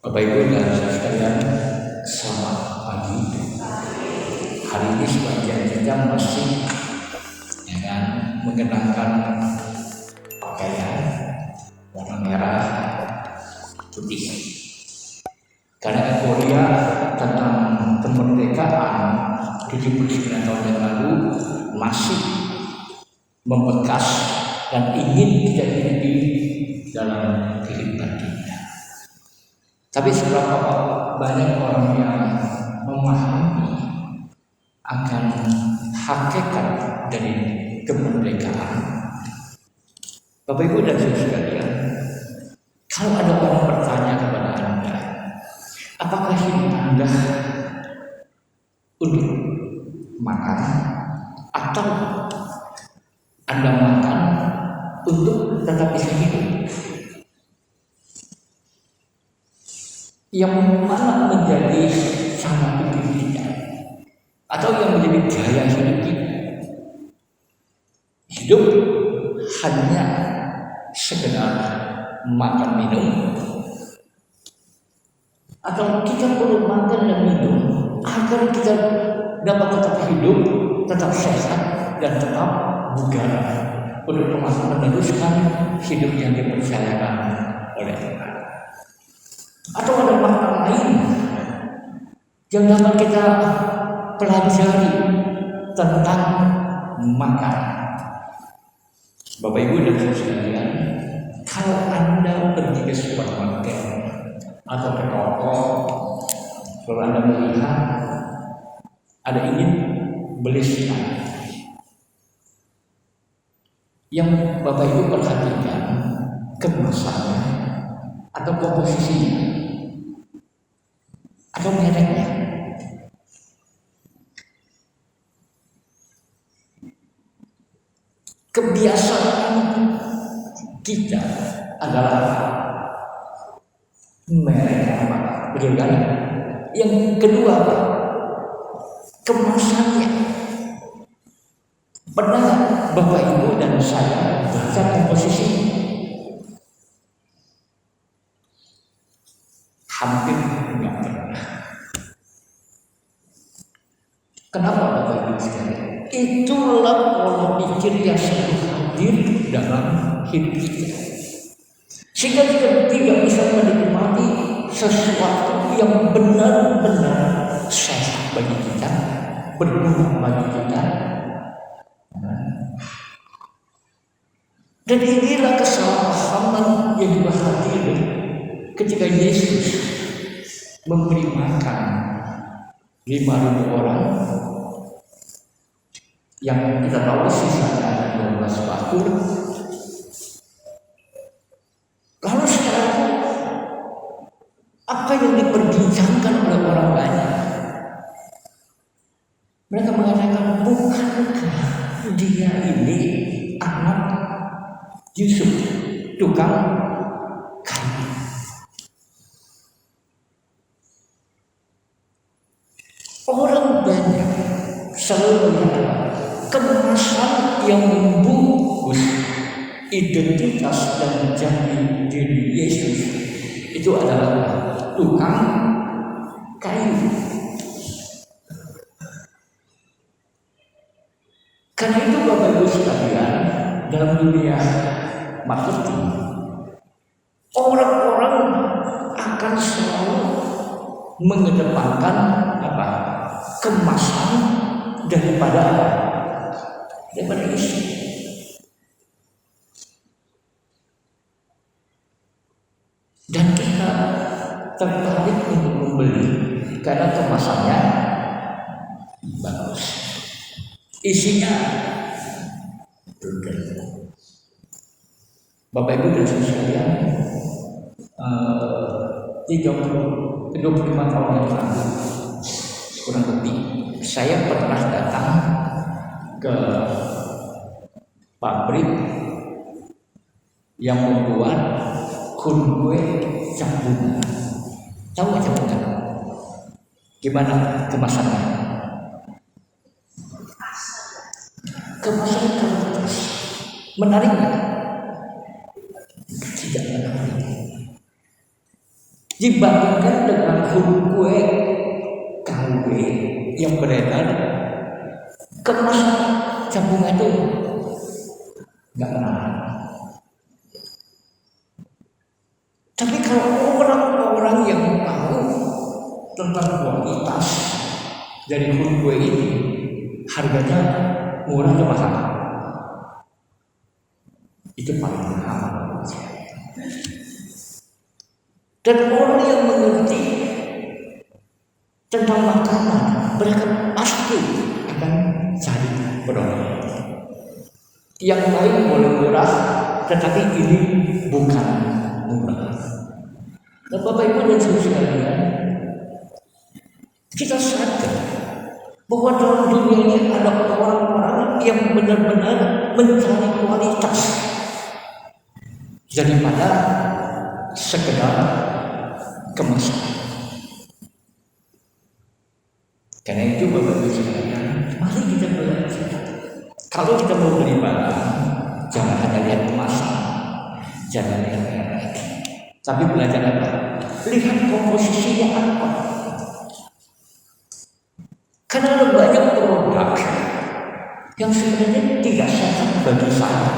Bapak Ibu dan saudara sekalian, selamat pagi. Hari ini sebagian kita masih mengenakan pakaian warna merah putih. Karena euforia tentang kemerdekaan 79 tahun yang lalu masih membekas dan ingin kita hidupi dalam kehidupan kita. Tapi seberapa banyak orang yang memahami akan hakikat dari kemerdekaan? Bapak Ibu dan saudara sekalian, kalau ada orang bertanya kepada Anda, apakah hidup Anda untuk makan atau Anda makan untuk tetap bisa hidup? Yang mana menjadi cara pikir kita atau yang menjadi gaya hidup kita? Hidup hanya sekedar makan minum, atau kita perlu makan dan minum agar kita dapat tetap hidup, tetap sehat dan tetap bugar untuk meneruskan hidup yang dipercayakan oleh Tuhan? Atau ada makna lain yang dapat kita pelajari tentang makan? Bapak Ibu dan saudara sekalian, kalau Anda pergi ke supermarket atau ke toko, kalau Anda melihat ada ingin beli snack, yang Bapak Ibu perhatikan kemasannya atau komposisinya atau mereknya. Kebiasaan kita adalah merek apa? Betul kan? Yang kedua, kemasannya. Pernah Bapak Ibu dan saya baca komposisi? Hampir enggak pernah. Kenapa Bapak Ibu sekalian? Itulah pola pikir yang selalu hadir dalam hidup kita, sehingga kita tidak bisa menikmati sesuatu yang benar-benar sehat bagi kita, berguna bagi kita. Dan inilah kesalahpahaman yang juga hadir ketika Yesus memberi makan 5.000 orang, yang kita tahu sisanya ada 12 bakul. Lalu sekarang apa yang diperbincangkan oleh orang banyak? Mereka mengatakan, bukankah dia ini anak Yusuf, tukang kayu? Orang banyak selalu mengatakan kemasan yang membungkus identitas dan jati diri Yesus itu adalah tukang kayu. Karena itu Bapak Ibu sekalian, dalam dunia marketing, orang-orang akan selalu mengedepankan apa? Kemasan daripada isi. Dan kita tertarik untuk membeli karena kemasannya bagus, isinya berbeda. Bapak Ibu dan saudara sekalian, 25 tahun yang lalu kurang lebih, saya pernah datang ke pabrik yang membuat kue cap bunga. Tahu nggak cap bunga? Gimana kemasannya? Kemasan kertas. Menarik nggak? Tidak menarik. dibandingkan dengan huruf kue KW yang beredar kemasan campuran itu nggak pernah. Tapi kalau orang-orang yang tahu tentang kualitas dari huruf kue ini, harganya murah atau mahal? Itu paling mahal. Dan orang yang mengerti tentang makanan, mereka pasti akan cari produk. Yang lain boleh murah, tetapi ini bukan murah. Dan Bapak Ibu dan Saudara sekalian, kita sadar bahwa dalam dunia ini ada orang-orang yang benar-benar mencari kualitas daripada sekedar kemasan. Karena itu Bapak Ibu sekalian, mari kita belajar. Kalau kita mau beli barang, jangan hanya lihat kemasan, jangan lihat merek, tapi belajar apa? Lihat komposisinya apa. Karena ada banyak produk yang sebenarnya tidak sehat bagi saya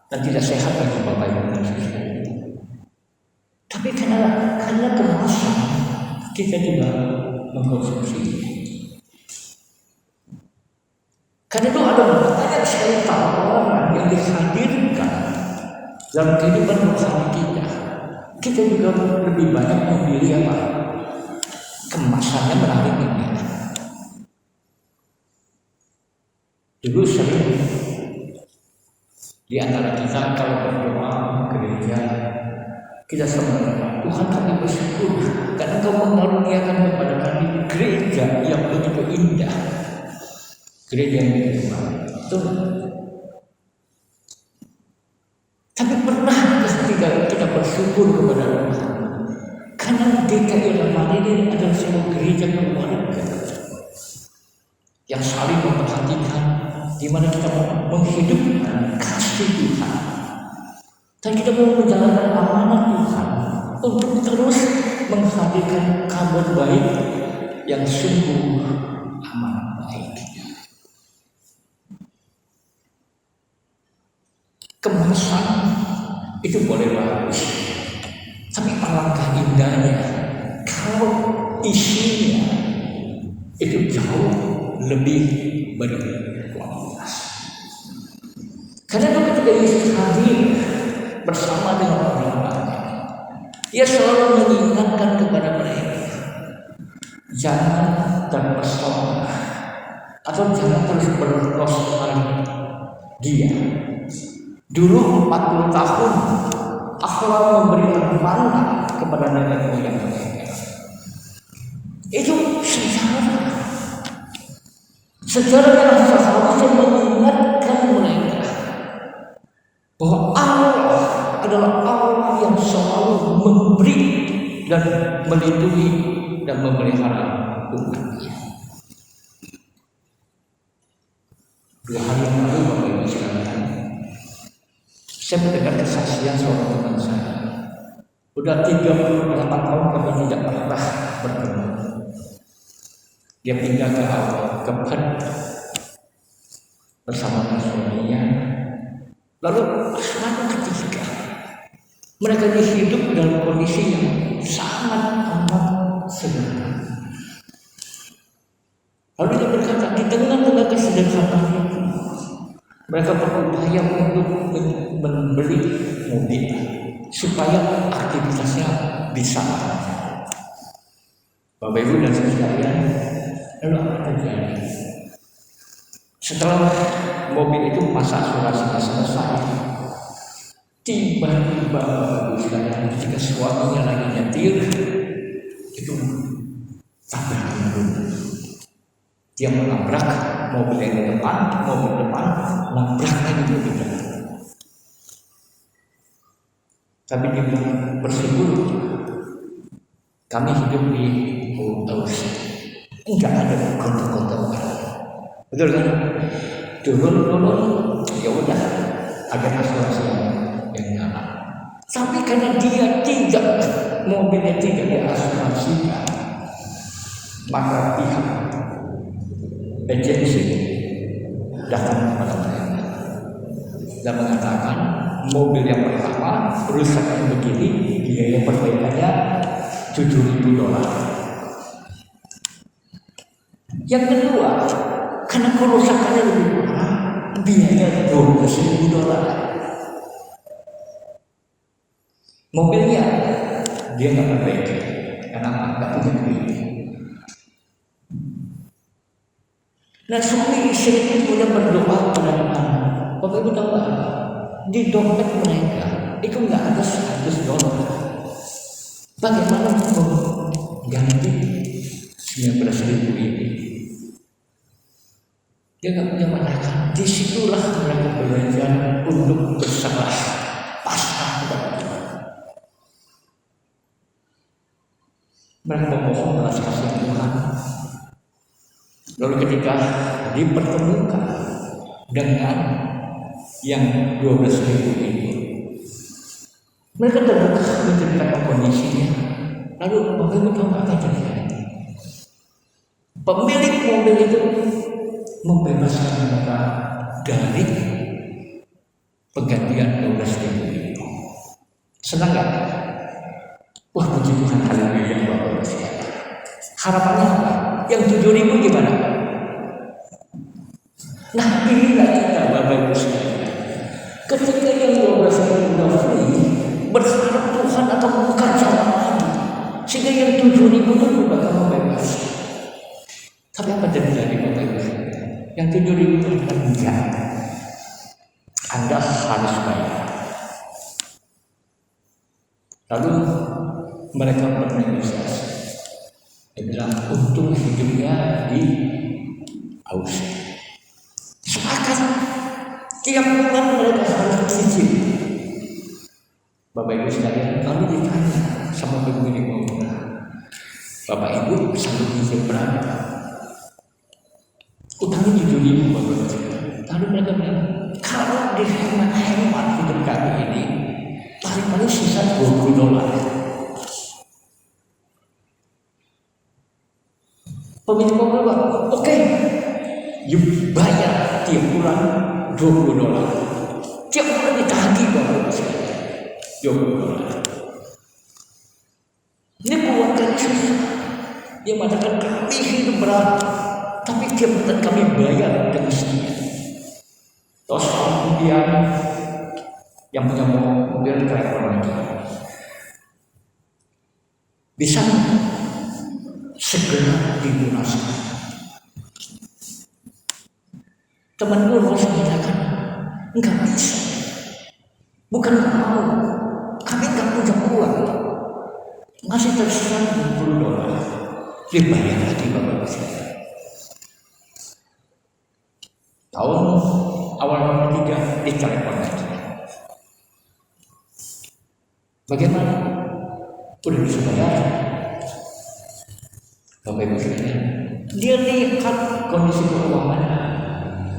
dan tidak sehat bagi Bapak Ibu dan Saudara. Tapi karena kemasan kita juga mengkonsumsi. Karena itu ada banyak sekali tawaran yang dihadirkan dalam kehidupan bersama kita. Kita juga lebih banyak memilih apa? Kemasannya menarik ini. Dulu sering di antara kita kalau berdoa gereja, kita selalu berdoa, Tuhan kami bersyukur karena Kau mengaruniakan kepada kami gereja yang begitu indah, gereja yang begitu baik. Tapi pernah ketika kita bersyukur kepada Tuhan karena GKI Lemari ini adalah sebuah gereja keluarga yang saling memperhatikan, di mana kita menghidupkan kasih Tuhan dan kita mau menjalankan amanat Tuhan untuk terus menghadirkan kabar baik yang sungguh amanat baik. Kemasan itu boleh bagus, tapi alangkah indahnya kalau isinya itu jauh lebih berkualitas. Karena ketika Yesus hadir bersama dengan orang-orang, Ia selalu mengingatkan kepada mereka, jangan terpesona atau jangan terus bernostalgia. Dulu 40 tahun Allah memberikan manna kepada nenek moyang mereka. Itu sejarah yang seharusnya mengingatkan mereka bahwa Allah adalah Allah yang selalu memberi dan melindungi dan memelihara umatnya. 2 hari yang lalu Bapak Ibu sekalian, saya mendengar kesaksian seorang teman saya. Udah 38 tahun kami tidak pernah bertemu. Dia pindah ke Perth bersama suaminya. Lalu suatu ketika mereka hidup dalam kondisi yang sangat amat sederhana. Lalu dia berkata, di tengah-tengah kesederhanaan itu, mereka berupaya untuk membeli mobil supaya aktivitasnya bisa lancar. Bapak Ibu dan Saudara sekalian, lalu apa terjadi? Setelah mobil itu masa asuransinya selesai, tiba-tiba Bapak Ibu sekalian, ketika suaminya lagi nyetir, itu tabrakan dulu. Dia menabrak mobil yang di depan, nabrak lagi mobil belakang. Tapi dia bilang, bersyukur kami hidup di Australia, enggak ada kota-kota. Betul kan? Turun, ya udah, agen asuransi yang nyala. Tapi karena dia mobilnya tidak diasuransikan, maka pihak agensi datang kepada mereka dan mengatakan mobil yang pertama rusaknya begini, biaya perbaikannya $7.000. Yang kedua, karena kerusakannya lebih parah, biaya $12.000. Mobilnya dia nggak perbaiki karena nggak punya duit. Nah, suami istri itu mulai berdoa kepada Tuhan. Bapak Ibu tahu nggak? Di dompet mereka itu nggak ada $100. Bagaimana mengganti 19.000 ini? Dia nggak punya makan. Disitulah mereka belajar untuk berserah pasrah kepada Tuhan. Mereka memohon belas kasihan Tuhan. Lalu ketika dipertemukan dengan yang 12.000 ini, mereka terbuka menceritakan kondisinya. Lalu Bapak Ibu tahu apa terjadi? Pemilik mobil itu membebaskan mereka dari penggantian 12.000 ini. Senang gak? Wah, puji Tuhan, haleluya, Bapak Ibu sekalian. Harapannya apa? Yang 7.000 gimana? Nah, inilah kita Bapak Ibu sekalian. Ketika yang 12.000 udah free, berharap Tuhan akan membuka jalan lagi, sehingga yang 7.000 itu bakal membebas. Tapi apa terjadi Bapak Ibu sekalian? Yang 7.000 itu akan enggak. Anda harus bayar. Lalu mereka bernegosiasi. Dia bilang untung hidupnya di Aussie. Sepakat tiap bulan mereka harus cicil. Bapak Ibu sekalian, lalu ditanya sama pemilik mobil, Bapak Ibu sanggup cicil berapa? Utangnya 7.000 Bapak Ibu sekalian. Lalu mereka bilang, kalau dihemat hidup kami ini, paling sisa $20. Pemilik mobil bilang, oke, you bayar tiap bulan $20. Tiap bulan ditagih Bapak Ibu sekalian, $20. Ini keluarganya susah. Dia mengatakan kami hidup berat, tapi tiap bulan kami bayar dengan sekian. Terus kemudian yang punya mobil telepon lagi, bisa segera dilunaskan. Teman gue harus mengatakan enggak bisa, bukan mau, kami enggak punya uang, masih tersisa $20, dibayar lagi Bapak Ibu sekalian. Tahun awal ketiga ditelepon lagi. Bagaimana? Udah bisa bayar? Bapak Ibu sekalian, dia lihat kondisi keuangannya.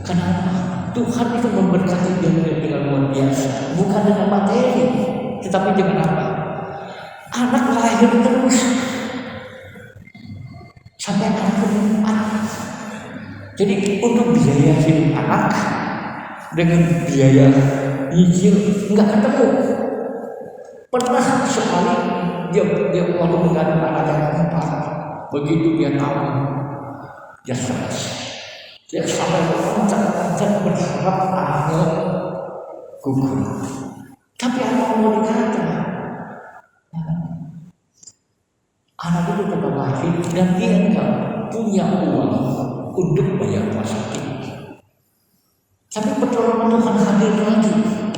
Kenapa? Tuhan itu memberkati dia dengan luar biasa, bukan dengan materi, tetapi dengan apa? Anak lahir terus sampai anak keempat. Jadi untuk biaya hidup anak dengan biaya nyicil nggak ketemu. Pernah sekali dia waktu mengandung anak yang keempat, begitu dia tahu dia stres. Dia sampai loncat-loncat berharap anaknya gugur. Tapi apa mau dikata? Anak itu tetap lahir dan dia enggak punya uang untuk bayar rumah sakit. Tapi pertolongan Tuhan hadir lagi,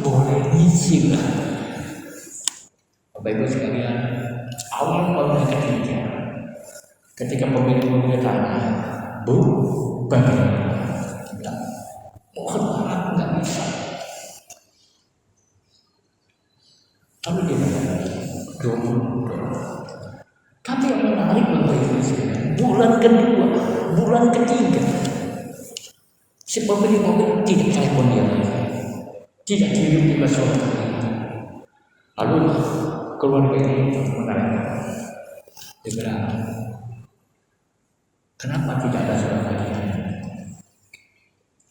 boleh nyicil. Bapak Ibu sekalian, awal tahun ketiga, ketika pemilik mobil tanya, Bu, bagaimana? Mohon maaf nggak bisa. Lalu dia bilang $20. Tapi yang menarik Bapak Ibu sekalian, bulan kedua, bulan ketiga, si pemilik mobil tidak telepon dia lagi, tidak kirim juga surat. Lalu keluarga ini menanyakan, dia bilang, kenapa tidak ada surat hadiah?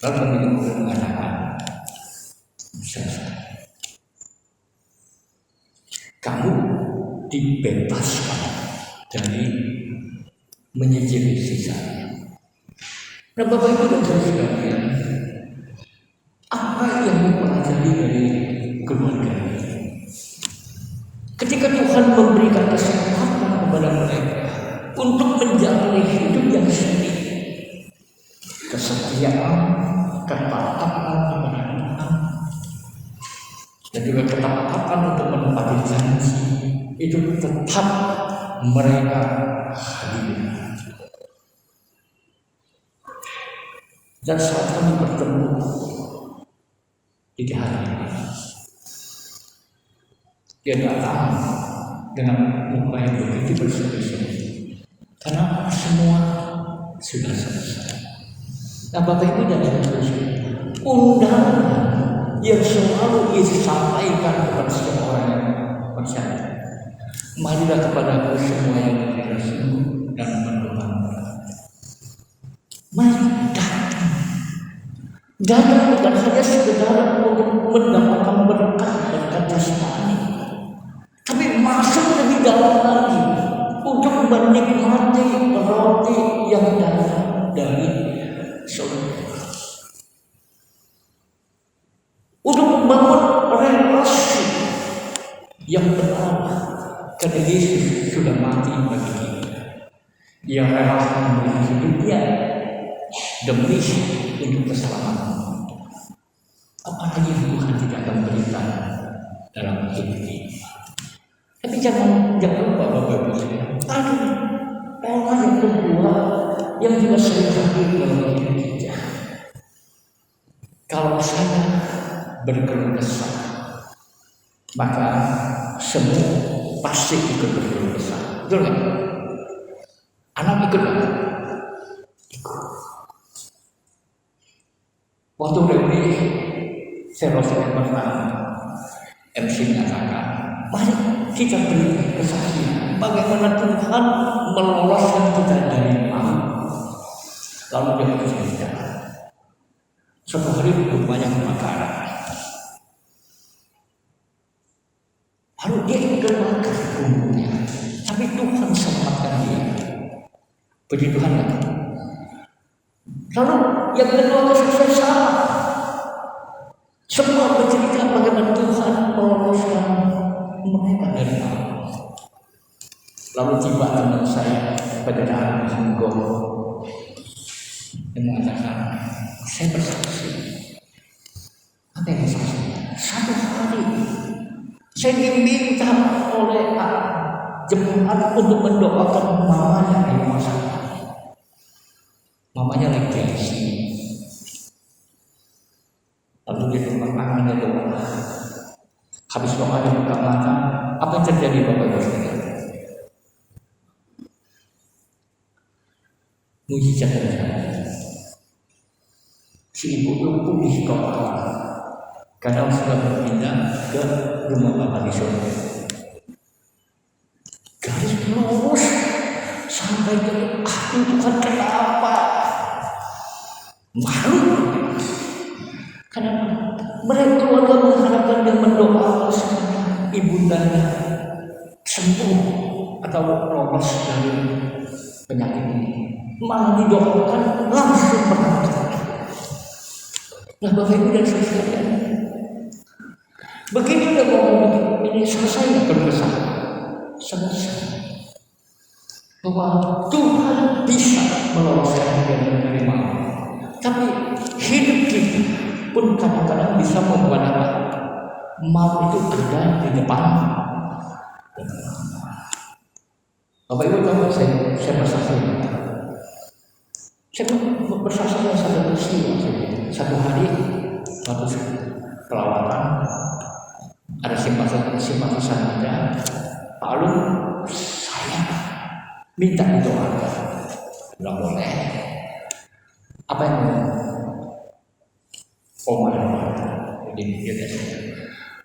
Lalu pemilik kemudian mengatakan, kamu dibebaskan dari menyicil sisanya. Nah, Bapak Ibu dan Saudara sekalian, apa yang mempelajari dari keluarga ini? Ketika Tuhan memberikan kesempatan kepada mereka untuk menjalani hidup yang seni, kesetiaan, ketaatan kepada Tuhan, dan juga ketaatan untuk menepati janji, itu tetap mereka hadir. Dan saat kami bertemu di hari ini, dia datang dengan muka yang begitu berseri-seri, karena semua sudah selesai. Nah, Bapak Ibu dan Saudara, undangan yang selalu disampaikan kepada setiap orang yang percaya, marilah kepadaku semua yang tidak sungguh dan berbeban berat. Mari datang bukan hanya sekedar untuk mendapatkan berkat jasmani, tapi masuk lebih dalam lagi untuk menikmati roti yang datang dari surga, untuk membangun relasi yang benar. Karena Yesus sudah mati bagi kita, Ia rela memberikan hidupnya demi untuk keselamatan. Apalagi Tuhan tidak akan berikan dalam hidup ini. Tapi jangan lupa Bapak Ibu sekalian, ada orang yang kedua yang juga sering hadir dalam hidup kita. Kalau saya berkeluh kesah, maka semua pasti ikut berkeluh kesah. Betul nggak? Anak ikut nggak? Ikut. Waktu reuni Serosi yang pertama, MC mengatakan, mari kita beri kesaksian bagaimana Tuhan meloloskan kita dari maut. Lalu dia bercerita, suatu hari banyak kebakaran, lalu dia terbakar rumahnya, tapi Tuhan selamatkan dia. Puji Tuhan kan? Lalu yang kedua kesuksesan, semua bercerita bagaimana Tuhan meloloskan mereka dari maut. Lalu tiba teman saya pada dalam Singgong yang mengatakan, saya bersaksi. Apa yang bersaksi? Satu hari saya diminta oleh jemaat untuk mendoakan mamanya di rumah sakit. Mamanya lagi ICU. Lalu dia tempat tangannya doa. Habis doa dia buka mata. Apa yang terjadi Bapak Ibu sekalian? Mujizat terjadi. Si ibu itu pulih total. Kadang sudah berpindah ke rumah Bapak di Solo. Garis lurus sampai ke Tuhan, kenapa? Malu. Kenapa? Mereka keluarga mengharapkan dia mendoakan ibundanya sembuh atau lolos dari penyakit ini. Malah didoakan langsung berangkat. Nah, Bapak Ibu dan Saudara sekalian, begitu dia ngomong ini selesai nggak berkesan? Selesai. Bahwa Tuhan bisa meloloskan kita dari maut. Tapi hidup kita pun kadang-kadang bisa membuat maut itu ada di depan. Bapak Ibu tahu saya bersaksi. Saya bersaksi dengan satu peristiwa. Satu hari waktu perawatan ada simpatisan ada Pak Alun, saya minta didoakan. Tidak boleh. Apa yang jadi dia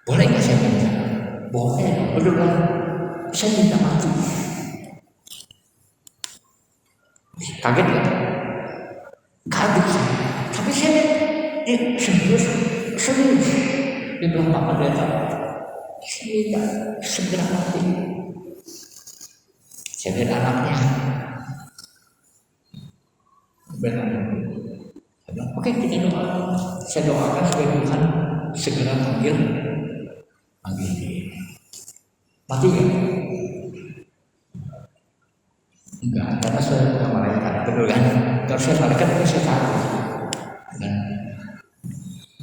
boleh nggak saya minta? boleh, betul. Saya minta mati. Kaget ya? Kaget saya. Tapi saya serius. Dia bilang, Pak Pendeta, saya minta segera mati. Saya lihat anaknya. Benar. Saya bilang, oke, kita doa. Saya doakan supaya Tuhan segera panggil dia. Mati ya? Enggak, karena saya bukan malaikat, betul kan? Kalau saya malaikat, saya takut.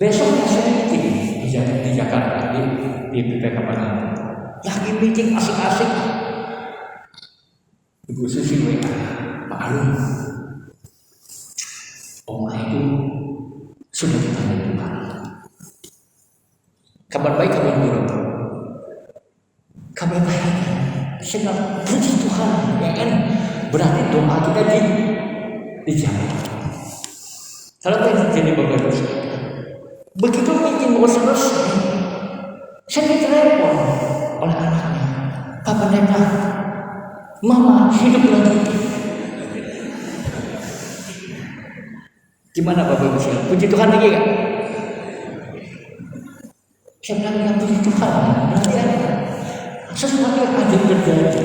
Besoknya saya meeting di Jakarta, di BPK Panang. Lagi meeting asik-asik. Ibu Susi WA, Pak Alun, Oma itu sudah dipanggil Tuhan. Kabar baik, kabar buruk. Kabar baik, saya bilang, puji Tuhan, ya kan? Berarti doa kita dijawab. Kalau terjadi Bapak Ibu, begitu meeting mau selesai, saya ditelepon oleh anaknya, Pak Pendeta, Mama hidup lagi. Gimana Bapak Ibu? Puji Tuhan lagi kan? Saya bilang yang puji Tuhan, berarti apa? Sesuatu yang ajaib terjadi.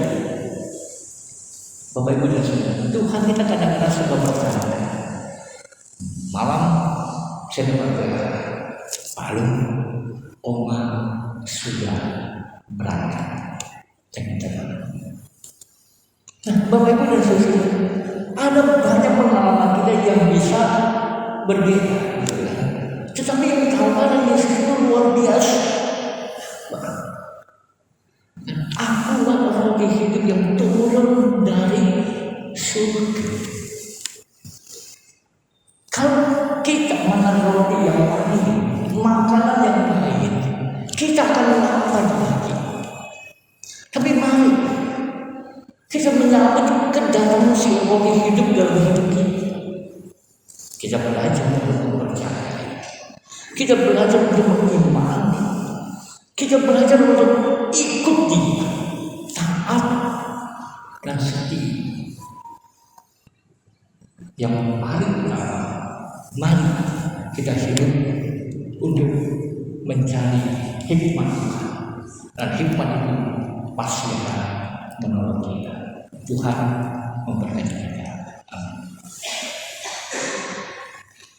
Bapak Ibu dan Saudara, Tuhan kita kadang-kadang suka berkata, malam saya berkata, Palu, Oma sudah berangkat. Jangan-jangan. Nah, Bapak Ibu dan Saudara, ada banyak pengalaman kita yang bisa berbeda. Tetapi yang ditawarkan Yesus itu luar biasa. Akulah roti hidup yang turun dari surga. Kalau kita makan roti yang baik, makanan yang baik, kita akan lapar lagi. Tapi mari kita menyambut kedatangan si roti hidup dalam hidup kita. Kita belajar untuk mempercayai. Kita belajar untuk mengimani. Kita belajar untuk ikut Dia, taat dan setia. Yang paling utama, mari kita hidup untuk mencari hikmat Tuhan. Dan hikmat itu pasti akan menolong kita. Tuhan memberkati kita.